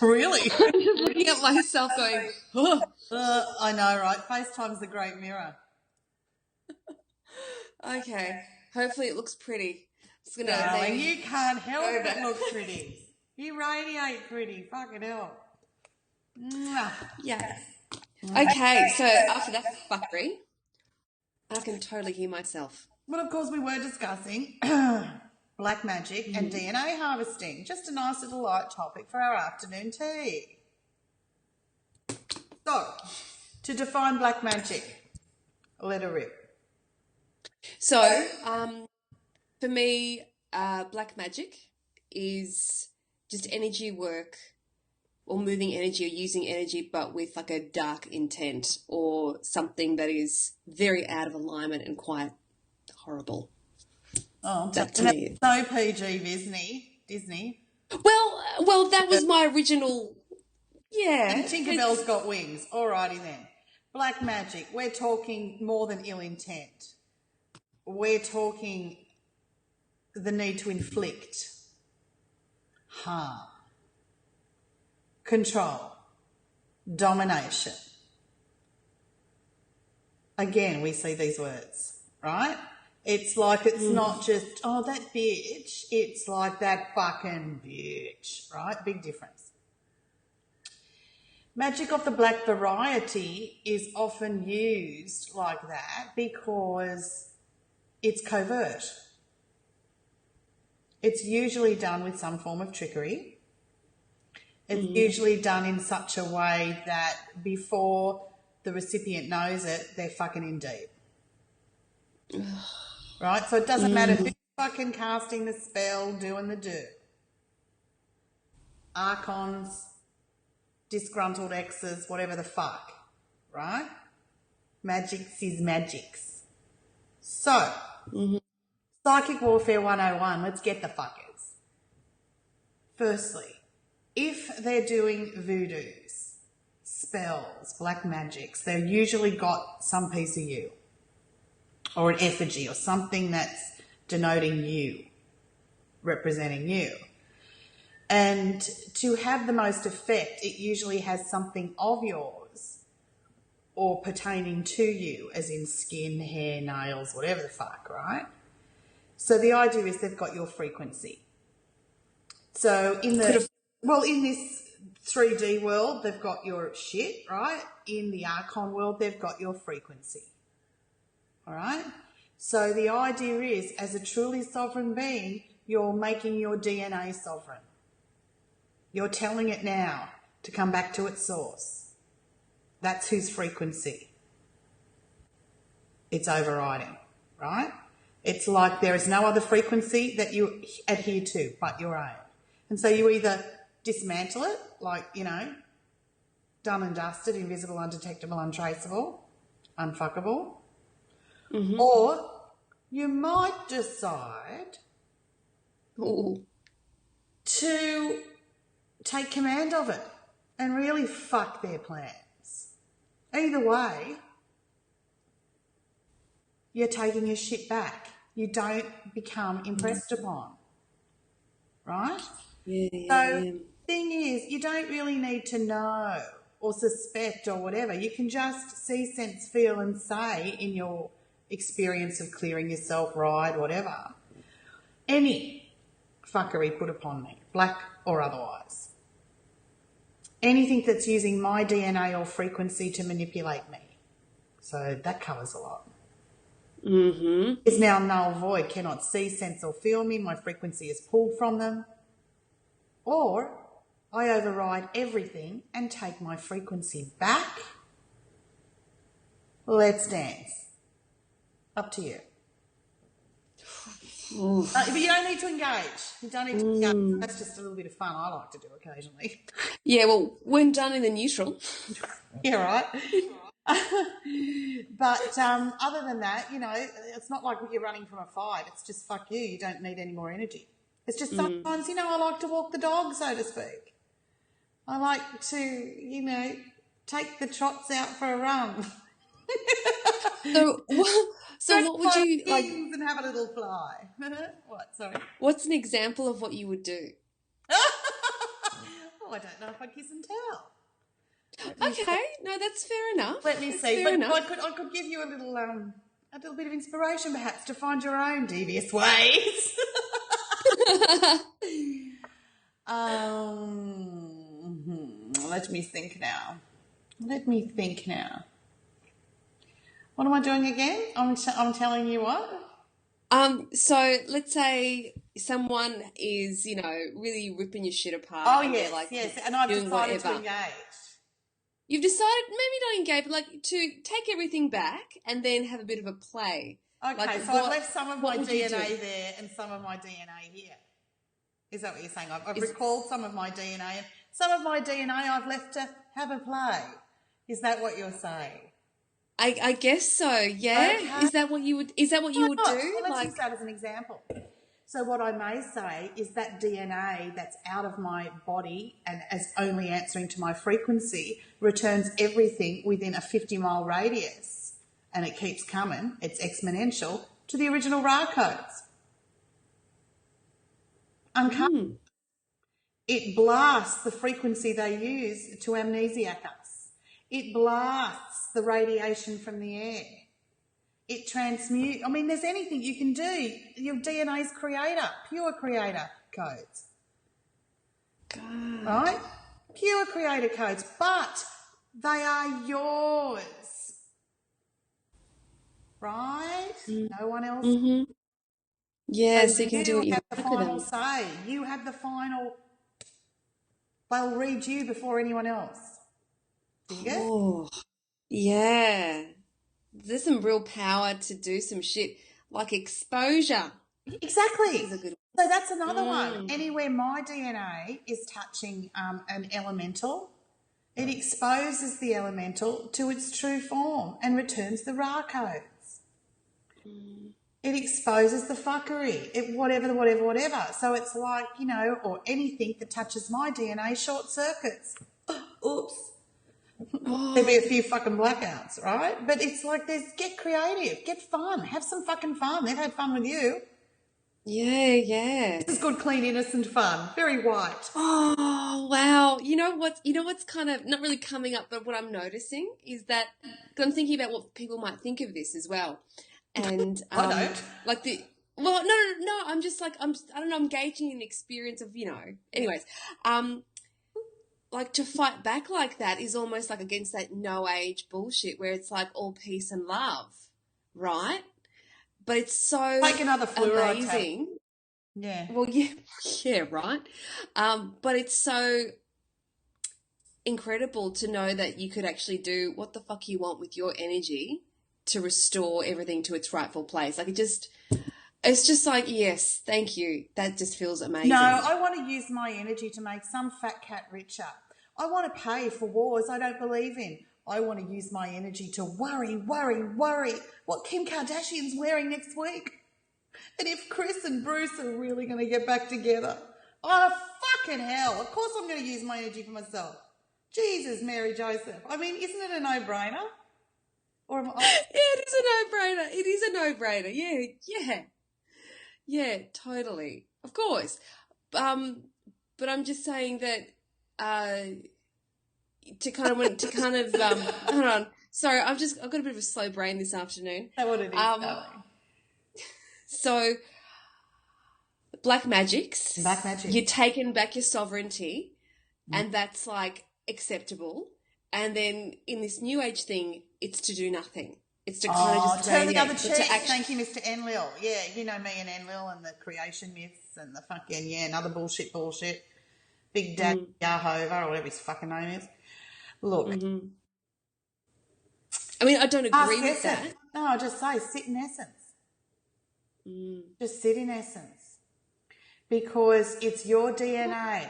Really? I'm just looking at myself going, oh. I know, right? FaceTime's the great mirror. Okay. Hopefully it looks pretty. It's gonna Darling, maybe... you can't help but look pretty. You radiate pretty. Fucking hell. Mwah. Yes. Okay, so after that fuckery, I can totally hear myself. Well, of course, we were discussing black magic and DNA harvesting. Just a nice little light topic for our afternoon tea. So, to define black magic, let her rip. So, for me, black magic is just energy work or moving energy or using energy, but with like a dark intent or something that is very out of alignment and quite horrible. Oh, that to me. So PG Disney. Well, that was my original. Yeah. And Tinkerbell's got wings. Alrighty then. Black magic. We're talking more than ill intent. We're talking the need to inflict harm, control, domination. Again, we see these words, right? It's like it's not just, oh, that bitch. It's like that fucking bitch, right? Big difference. Magic of the black variety is often used like that because it's covert. It's usually done with some form of trickery. It's usually done in such a way that before the recipient knows it, they're fucking in deep. Right? So it doesn't matter who's fucking casting the spell, doing the do. Archons, disgruntled exes, whatever the fuck. Right? Magics is magics. So, Psychic Warfare 101, let's get the fuckers. Firstly, if they're doing voodoos, spells, black magics, they've usually got some piece of you or an effigy or something that's denoting you, representing you. And to have the most effect, it usually has something of yours or pertaining to you, as in skin, hair, nails, whatever the fuck, right? So the idea is they've got your frequency. So in this 3D world, they've got your shit, right? In the Archon world, they've got your frequency. All right? So the idea is, as a truly sovereign being, you're making your DNA sovereign. You're telling it now to come back to its source. That's whose frequency it's overriding, right? It's like there is no other frequency that you adhere to but your own. And so you either dismantle it, like, you know, done and dusted, invisible, undetectable, untraceable, unfuckable, or you might decide to take command of it and really fuck their plans. Either way, you're taking your shit back. You don't become impressed upon, right? So thing is, you don't really need to know or suspect or whatever. You can just see, sense, feel and say in your experience of clearing yourself, ride, whatever, any fuckery put upon me, black or otherwise. Anything that's using my DNA or frequency to manipulate me. So that covers a lot. Is now null void, cannot see, sense or feel me. My frequency is pulled from them. Or I override everything and take my frequency back. Let's dance. Up to you. But you don't need to engage. You don't need to engage. That's just a little bit of fun I like to do occasionally. Yeah, well, when done in the neutral. Yeah, right. But other than that, you know, it's not like you're running from a fight. It's just fuck you. You don't need any more energy. It's just sometimes, you know, I like to walk the dog, so to speak. I like to, you know, take the trots out for a run. So what would you like? And have a little fly. What? Sorry. What's an example of what you would do? I don't know if I kiss and tell. Okay, no, that's fair enough. Let me That's see. fair But enough. I could give you a little bit of inspiration, perhaps, to find your own devious ways. Let me think now. What am I doing again? I'm telling you what. So let's say someone is, really ripping your shit apart Oh, and they're yes, like yes. And I've doing decided to whatever. engage. You've decided maybe not engage, but like to take everything back and then have a bit of a play. Okay, Like so I've left some of my would you DNA do? there and some of my DNA here. Is that what you're saying? I've recalled some of my DNA and some of my DNA I've left to have a play. Is that what you're saying? I guess so. Yeah. Okay. Is that what you would do? Well, let's use that as an example. So what I may say is that DNA that's out of my body and as only answering to my frequency returns everything within a 50-mile radius, and it keeps coming, it's exponential, to the original Ra codes. It blasts the frequency they use to amnesiac us. It blasts the radiation from the air. It transmutes. I mean, there's anything you can do. Your DNA's creator, pure creator codes. God. Right? Pure creator codes, but they are yours. Right? No one else. Mm-hmm. Yeah, so you can do what you have the like with final them. say. You have the final. They'll read you before anyone else. Do you get it? Oh, yeah. There's some real power to do some shit like exposure. Exactly. This is a good So that's another one. one. Anywhere my DNA is touching an elemental, it exposes the elemental to its true form and returns the Ra codes. It exposes the fuckery, whatever. So it's like, or anything that touches my DNA short circuits. Oops. There'd be a few fucking blackouts, right? But it's like get creative, get fun, have some fucking fun. They've had fun with you. Yeah. This is good, clean, innocent fun. Very white. Oh, wow. What's kind of not really coming up, but what I'm noticing is that, because I'm thinking about what people might think of this as well. And I don't. Well, no. I'm just like, I don't know, I'm gauging an experience of, anyways, like to fight back like that is almost like against that no age bullshit where it's like all peace and love, right? But it's so Take another fluoride amazing. tab. Yeah. Well, yeah, right. But it's so incredible to know that you could actually do what the fuck you want with your energy to restore everything to its rightful place. Like it's just like, yes, thank you. That just feels amazing. No, I want to use my energy to make some fat cat richer. I want to pay for wars I don't believe in. I want to use my energy to worry what Kim Kardashian's wearing next week. And if Chris and Bruce are really going to get back together. Oh, fucking hell. Of course I'm going to use my energy for myself. Jesus, Mary Joseph. I mean, isn't it a no-brainer? Or am I... Yeah, it is a no-brainer. It is a no-brainer. Yeah, totally. Of course. But I'm just saying that hold on. Sorry, I've got a bit of a slow brain this afternoon. Is that what it is, darling? So black magics. Black magic. You're taking back your sovereignty and that's like acceptable. And then in this new age thing, it's to do nothing. It's to kind of just turn the other radiate, cheek. Thank you, Mr. Enlil. Yeah, you know me and Enlil and the creation myths and the fucking, another bullshit. Big Dad Yahova or whatever his fucking name is. Look. Mm-hmm. I mean, I don't agree with that. No, I just say sit in essence. Just sit in essence. Because it's your DNA.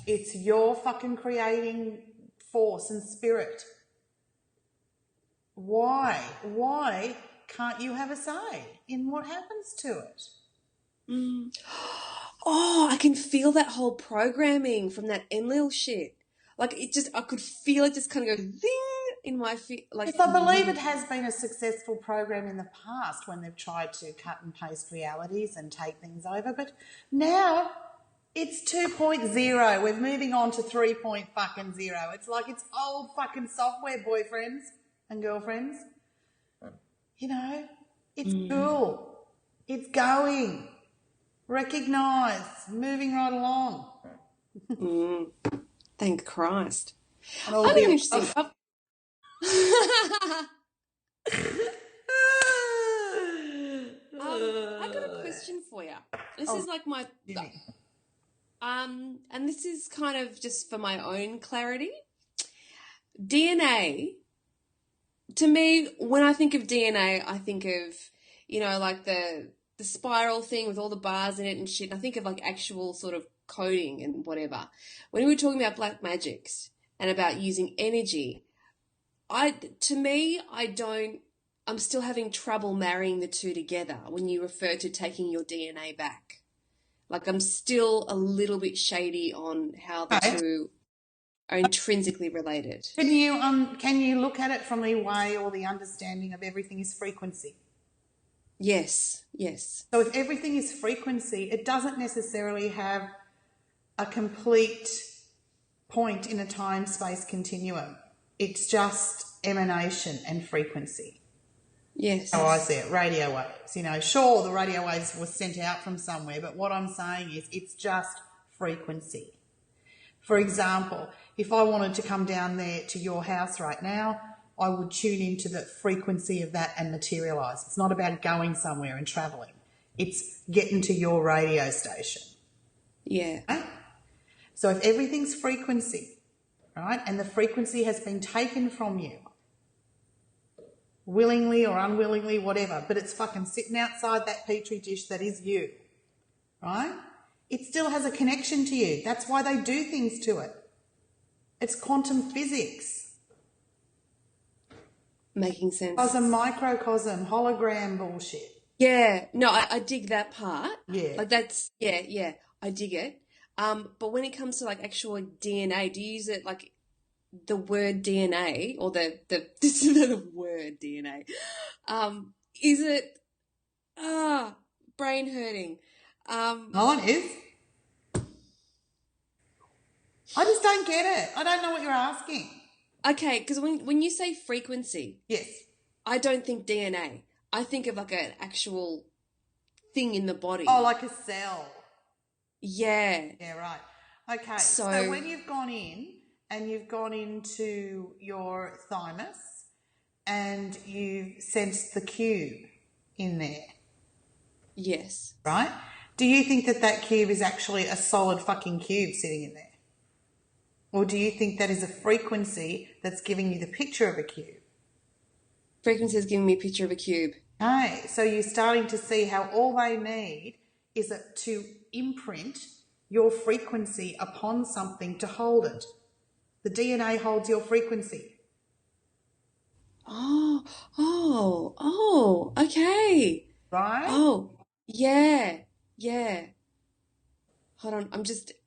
It's your fucking creating force and spirit. Why can't you have a say in what happens to it? Oh, I can feel that whole programming from that Enlil shit. Like I could feel it just kind of go zing in my feet. Like, yes, I believe it has been a successful program in the past when they've tried to cut and paste realities and take things over. But now It's 2.0. We're moving on to 3.0. It's like it's old fucking software, boyfriends and girlfriends. You know, it's cool. It's going. Recognise. Moving right along. Thank Christ. And all I think interesting. I got a question for you. This is like my, and this is kind of just for my own clarity. DNA, to me, when I think of DNA, I think of, you know, like the spiral thing with all the bars in it and shit. And I think of like actual sort of coding and whatever. When we were talking about black magics and about using energy, I'm still having trouble marrying the two together when you refer to taking your DNA back. Like I'm still a little bit shady on how the two are intrinsically related. Can you look at it from the way or the understanding of everything is frequency? Yes. So if everything is frequency, it doesn't necessarily have a complete point in a time-space continuum. It's just emanation and frequency. Yes. How I see it, radio waves. You know, sure, the radio waves were sent out from somewhere, but what I'm saying is it's just frequency. For example, if I wanted to come down there to your house right now, I would tune into the frequency of that and materialise. It's not about going somewhere and travelling. It's getting to your radio station. Yeah. Right? So if everything's frequency, right, and the frequency has been taken from you, willingly or unwillingly, whatever, but it's fucking sitting outside that petri dish that is you, right? It still has a connection to you. That's why they do things to it. It's quantum physics. Making sense. Cosm, microcosm, hologram bullshit. Yeah. No, I dig that part. Yeah. Like that's, yeah, I dig it. But when it comes to like actual DNA, do you use it like the word DNA or the this is the word DNA? Is it brain hurting? No, it is. I just don't get it. I don't know what you're asking. Okay, because when you say frequency, yes, I don't think DNA. I think of like an actual thing in the body. Oh, like a cell. Yeah. Yeah, right. Okay, so when you've gone in and you've gone into your thymus and you've sensed the cube in there. Yes. Right? Do you think that cube is actually a solid fucking cube sitting in there? Or do you think that is a frequency that's giving you the picture of a cube? Frequency is giving me a picture of a cube. Okay, so you're starting to see how all they need is to imprint your frequency upon something to hold it. The DNA holds your frequency. Oh, okay. Right? Oh, yeah. Hold on,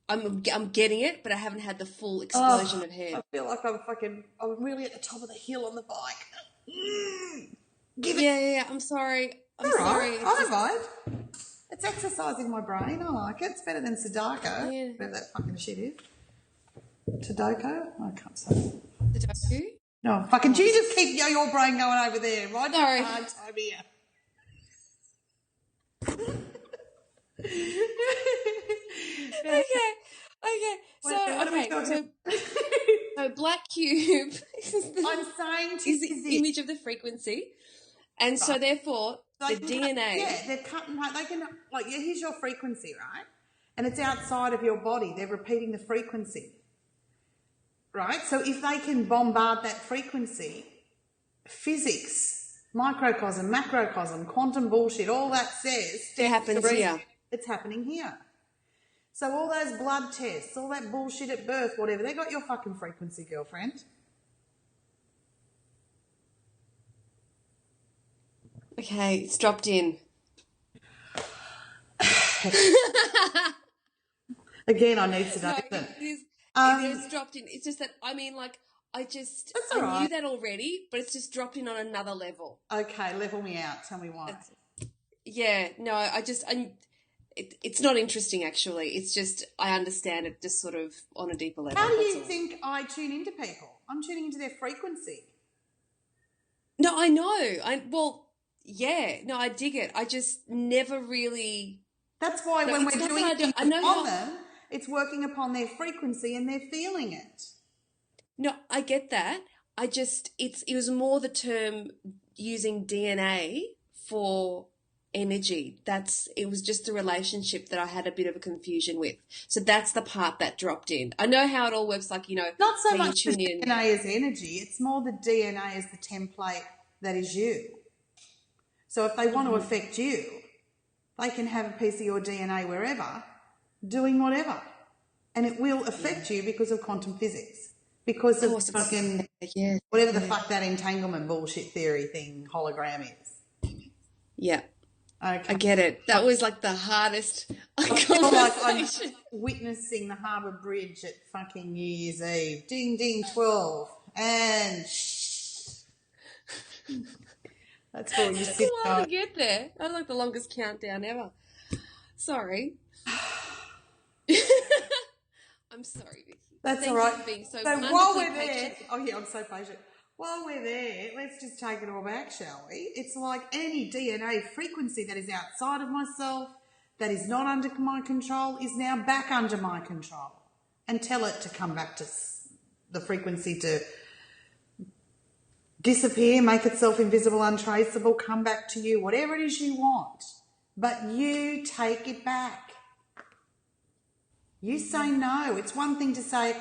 I'm getting it, but I haven't had the full explosion of head. I feel like I'm really at the top of the hill on the bike. Yeah, I'm sorry. I'm sorry. I don't mind. It's exercising my brain. I like it. It's better than Sudoku. Yeah. Whatever that fucking shit is. Sudoku? I can't say. Sudoku? No, fucking you just keep your brain going over there, right? Sorry. Hard time here. Okay. So black cube I'm saying is the image of the frequency, and so therefore the DNA. Yeah, they're cutting. They can here's your frequency, right? And it's outside of your body. They're repeating the frequency, right? So if they can bombard that frequency, physics, microcosm, macrocosm, quantum bullshit, all that says it happens here. It's happening here. So all those blood tests, all that bullshit at birth, whatever, they got your fucking frequency, girlfriend. Okay, it's dropped in. Again, I need to know. No, it is dropped in. It's just that, I mean, like, I knew that already, but it's just dropped in on another level. Okay, level me out. Tell me why. it's not interesting actually. It's just I understand it just sort of on a deeper level. How do you think I tune into people? I'm tuning into their frequency. No, I know. No, I dig it. I just never really. That's why when we're it's not doing that things I know on how. them, it's working upon their frequency and they're feeling it. No, I get that. It was more the term using DNA for energy. It was just the relationship that I had a bit of a confusion with. So that's the part that dropped in. I know how it all works, like, Not so when you much the tune in. DNA as energy, it's more the DNA as the template that is you. So if they want to affect you, they can have a piece of your DNA wherever, doing whatever. And it will affect you because of quantum physics. Because of fucking whatever the fuck that entanglement bullshit theory thing hologram is. Yeah. Okay. I get it. That was like the hardest I feel like I'm conversation. witnessing the Harbour Bridge at fucking New Year's Eve. Ding, ding, 12. And that's for you It took sit a while to get there. That was like the longest countdown ever. Sorry. I'm sorry, Vicky. That's Thank all right. you for being so So while wonderfully we're there, patient. oh yeah, I'm so patient. While we're there, let's just take it all back, shall we? It's like any DNA frequency that is outside of myself, that is not under my control, is now back under my control. And tell it to come back to the frequency to disappear, make itself invisible, untraceable, come back to you, whatever it is you want. But you take it back. You say no. It's one thing to say,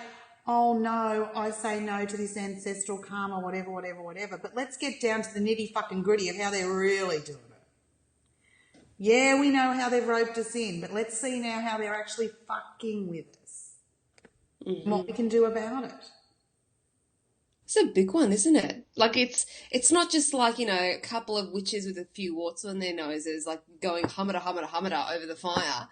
oh no, I say no to this ancestral karma, whatever. But let's get down to the nitty fucking gritty of how they're really doing it. Yeah, we know how they've roped us in, but let's see now how they're actually fucking with us. And what we can do about it. It's a big one, isn't it? Like it's not just like, a couple of witches with a few warts on their noses, like going humada, humada, humada over the fire.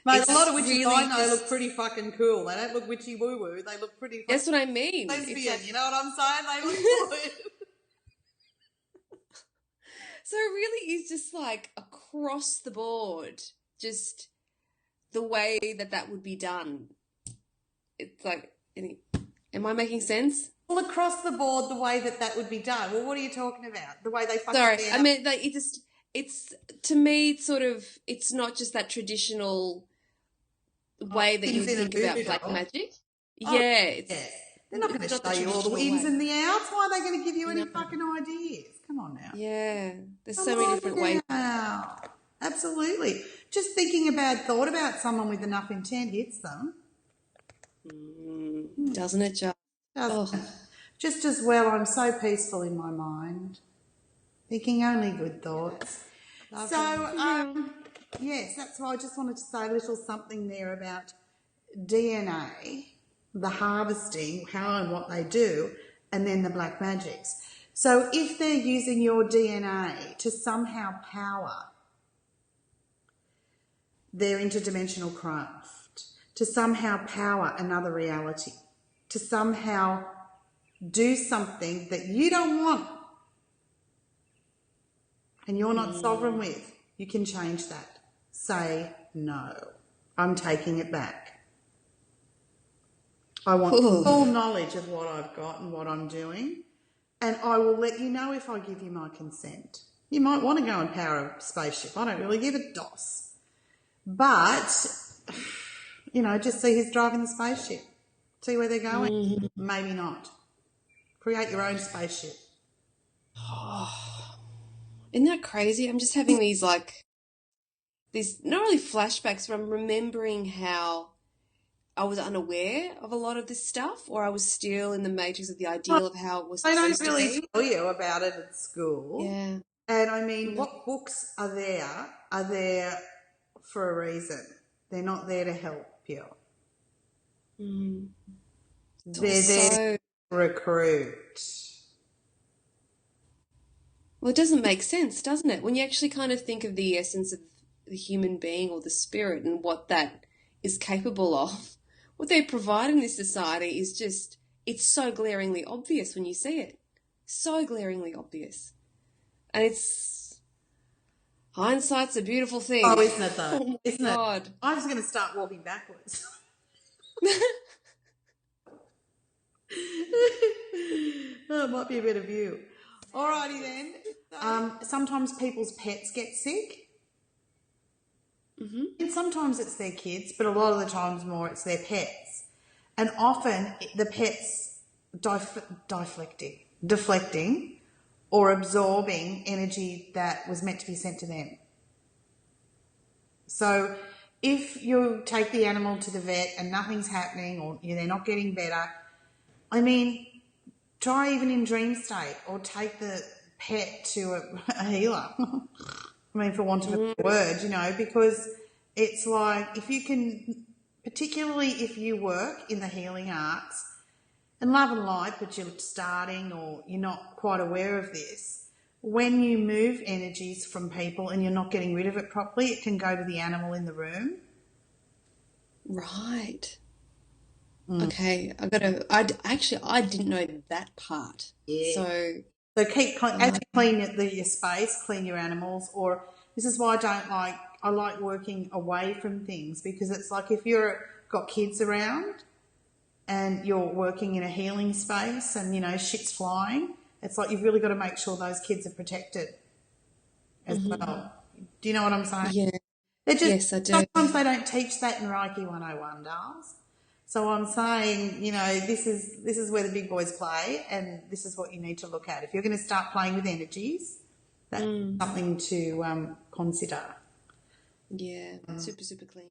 Mate, It's a lot of witches really I know just- look pretty fucking cool. They don't look witchy woo-woo. They look pretty fucking That's what I mean. It's lesbian. like- You know what I'm saying? They look good. So it really is just like across the board, just the way that would be done. It's like, am I making sense? Well, across the board, the way that would be done. Well, what are you talking about? The way they fucking Sorry, stand I up. mean, like, it's to me, it's not just that traditional way that you would ins in think and about voodoo black doll. magic. Oh, Yeah, it's Yeah. They're not going to it's not show you all the traditional ins way. and the outs. Why are they going to give you any No. fucking ideas? Come on now. Yeah, there's Come so many on different ways. now. Absolutely. Just thinking a bad thought about someone with enough intent hits them. Doesn't it just? Doesn't Oh. it? Just as well, I'm so peaceful in my mind. Thinking only good thoughts. So, yes, that's why I just wanted to say a little something there about DNA, the harvesting, how and what they do, and then the black magics. So if they're using your DNA to somehow power their interdimensional craft, to somehow power another reality, to somehow do something that you don't want and you're not sovereign with, you can change that. Say no. I'm taking it back. I want full knowledge of what I've got and what I'm doing, and I will let you know if I give you my consent. You might want to go and power a spaceship. I don't really give a doss. But, just see who's driving the spaceship. See where they're going. Maybe not. Create your own spaceship. Isn't that crazy? I'm just having these not really flashbacks, but I'm remembering how I was unaware of a lot of this stuff, or I was still in the matrix of the ideal of how it was They supposed don't really to be. tell you about it at school. Yeah. And I mean, what books are there for a reason. They're not there to help you. They're there to recruit. Well, it doesn't make sense, doesn't it? When you actually kind of think of the essence of the human being or the spirit and what that is capable of, what they provide in this society is just, it's so glaringly obvious when you see it. So glaringly obvious. And Hindsight's a beautiful thing. Oh, isn't it though? Oh my Isn't it? God. I'm just going to start walking backwards. Oh, it might be a better view. Alrighty then. Sometimes people's pets get sick. And sometimes it's their kids, but a lot of the times more it's their pets. And often the pet's deflecting or absorbing energy that was meant to be sent to them. So if you take the animal to the vet and nothing's happening or they're not getting better, I mean, try even in dream state or take the pet to a healer. I mean, for want of a word, because it's like if you can, particularly if you work in the healing arts and love and light, but you're starting or you're not quite aware of this, when you move energies from people and you're not getting rid of it properly, it can go to the animal in the room. Right. Okay, I didn't know that part. Yeah. So as you clean your space, clean your animals, or this is why I like working away from things, because it's like if you're got kids around and you're working in a healing space and, shit's flying, it's like you've really got to make sure those kids are protected as well. Do you know what I'm saying? yeah, Yes, I do. Sometimes they don't teach that in Reiki 101, dolls. So I'm saying, this is where the big boys play, and this is what you need to look at. If you're going to start playing with energies, that's something to consider. Yeah, super, super clean.